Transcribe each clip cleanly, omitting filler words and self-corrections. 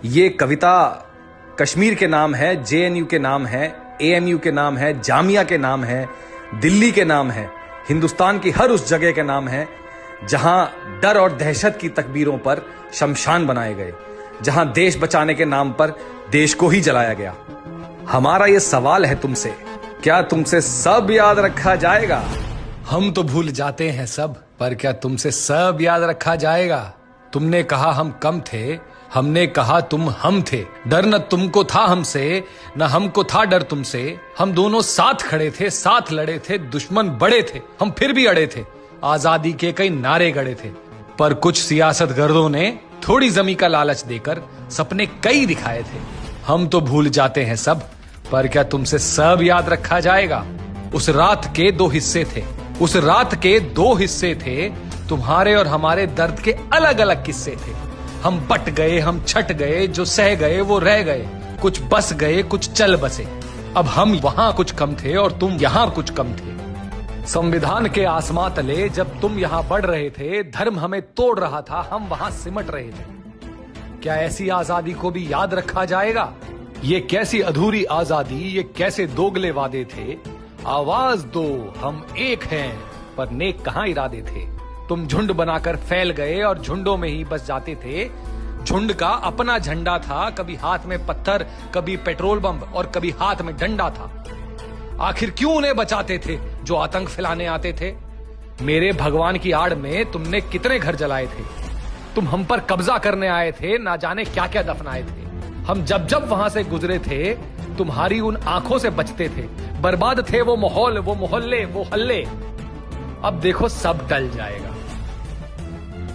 ये कविता कश्मीर के नाम है, जेएनयू के नाम है, एएमयू के नाम है, जामिया के नाम है, दिल्ली के नाम है, हिंदुस्तान की हर उस जगह के नाम है जहां डर और दहशत की तकबीरों पर शमशान बनाए गए, जहां देश बचाने के नाम पर देश को ही जलाया गया। हमारा ये सवाल है तुमसे, क्या तुमसे सब याद रखा जाएगा? हम तो भूल जाते हैं सब, पर क्या तुमसे सब याद रखा जाएगा? तुमने कहा हम कम थे, हमने कहा तुम हम थे। डर न तुमको था हमसे, न हमको था डर तुमसे। हम दोनों साथ खड़े थे, साथ लड़े थे, दुश्मन बड़े थे, हम फिर भी अड़े थे। आजादी के कई नारे गड़े थे, पर कुछ सियासतगर्दों ने थोड़ी जमी का लालच देकर सपने कई दिखाए थे। हम तो भूल जाते हैं सब, पर क्या तुमसे सब याद रखा जाएगा? उस रात के दो हिस्से थे, उस रात के दो हिस्से थे, तुम्हारे और हमारे दर्द के अलग अलग किस्से थे। हम बट गए, हम छट गए, जो सह गए वो रह गए, कुछ बस गए, कुछ चल बसे। अब हम वहां कुछ कम थे और तुम यहां कुछ कम थे। संविधान के आसमां तले जब तुम यहां बढ़ रहे थे, धर्म हमें तोड़ रहा था, हम वहां सिमट रहे थे। क्या ऐसी आजादी को भी याद रखा जाएगा? ये कैसी अधूरी आजादी, ये कैसे दोगले वादे थे। आवाज दो, हम एक हैं, पर नेक कहां इरादे थे। तुम झुंड बनाकर फैल गए और झुंडों में ही बस जाते थे। झुंड का अपना झंडा था, कभी हाथ में पत्थर, कभी पेट्रोल बम और कभी हाथ में डंडा था। आखिर क्यों उन्हें बचाते थे जो आतंक फैलाने आते थे? मेरे भगवान की आड़ में तुमने कितने घर जलाए थे। तुम हम पर कब्जा करने आए थे, ना जाने क्या क्या दफनाए थे। हम जब जब वहां से गुजरे थे, तुम्हारी उन आंखों से बचते थे। बर्बाद थे वो माहौल, वो मोहल्ले, वो हल्ले। अब देखो सब टल जाएगा।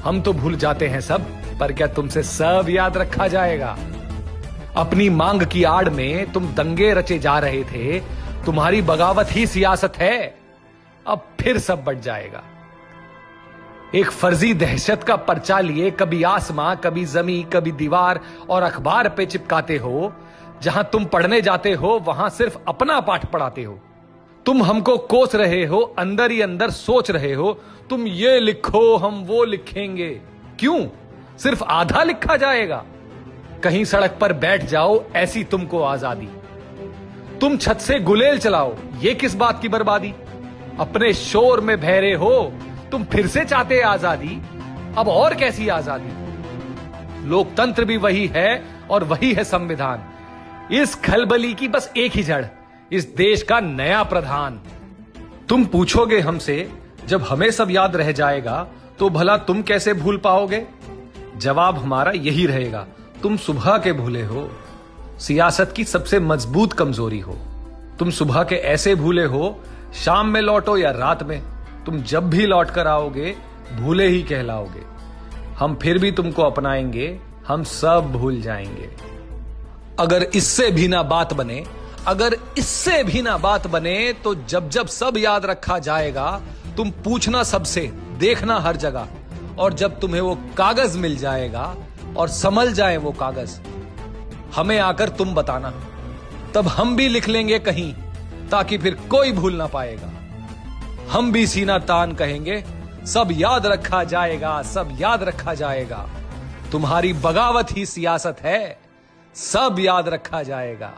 हम तो भूल जाते हैं सब, पर क्या तुमसे सब याद रखा जाएगा? अपनी मांग की आड़ में तुम दंगे रचे जा रहे थे, तुम्हारी बगावत ही सियासत है। अब फिर सब बढ़ जाएगा। एक फर्जी दहशत का पर्चा लिए कभी आसमां, कभी जमी, कभी दीवार और अखबार पे चिपकाते हो। जहां तुम पढ़ने जाते हो वहां सिर्फ अपना पाठ पढ़ाते हो। तुम हमको कोस रहे हो, अंदर ही अंदर सोच रहे हो, तुम ये लिखो हम वो लिखेंगे। क्यों? सिर्फ आधा लिखा जाएगा? कहीं सड़क पर बैठ जाओ, ऐसी तुमको आजादी। तुम छत से गुलेल चलाओ, ये किस बात की बर्बादी? अपने शोर में बहरे हो, तुम फिर से चाहते आजादी। अब और कैसी आजादी? लोकतंत्र भी वही है और वही है संविधान। इस खलबली की बस एक ही जड़, इस देश का नया प्रधान। तुम पूछोगे हमसे, जब हमें सब याद रह जाएगा तो भला तुम कैसे भूल पाओगे? जवाब हमारा यही रहेगा, तुम सुबह के भूले हो। सियासत की सबसे मजबूत कमजोरी हो। तुम सुबह के ऐसे भूले हो, शाम में लौटो या रात में, तुम जब भी लौट कर आओगे भूले ही कहलाओगे। हम फिर भी तुमको अपनाएंगे, हम सब भूल जाएंगे। अगर इससे भी ना बात बने, अगर इससे भी ना बात बने, तो जब जब सब याद रखा जाएगा, तुम पूछना सबसे, देखना हर जगह। और जब तुम्हें वो कागज मिल जाएगा और संभल जाए वो कागज, हमें आकर तुम बताना, तब हम भी लिख लेंगे कहीं, ताकि फिर कोई भूल ना पाएगा। हम भी सीना तान कहेंगे, सब याद रखा जाएगा, सब याद रखा जाएगा। तुम्हारी बगावत ही सियासत है, सब याद रखा जाएगा।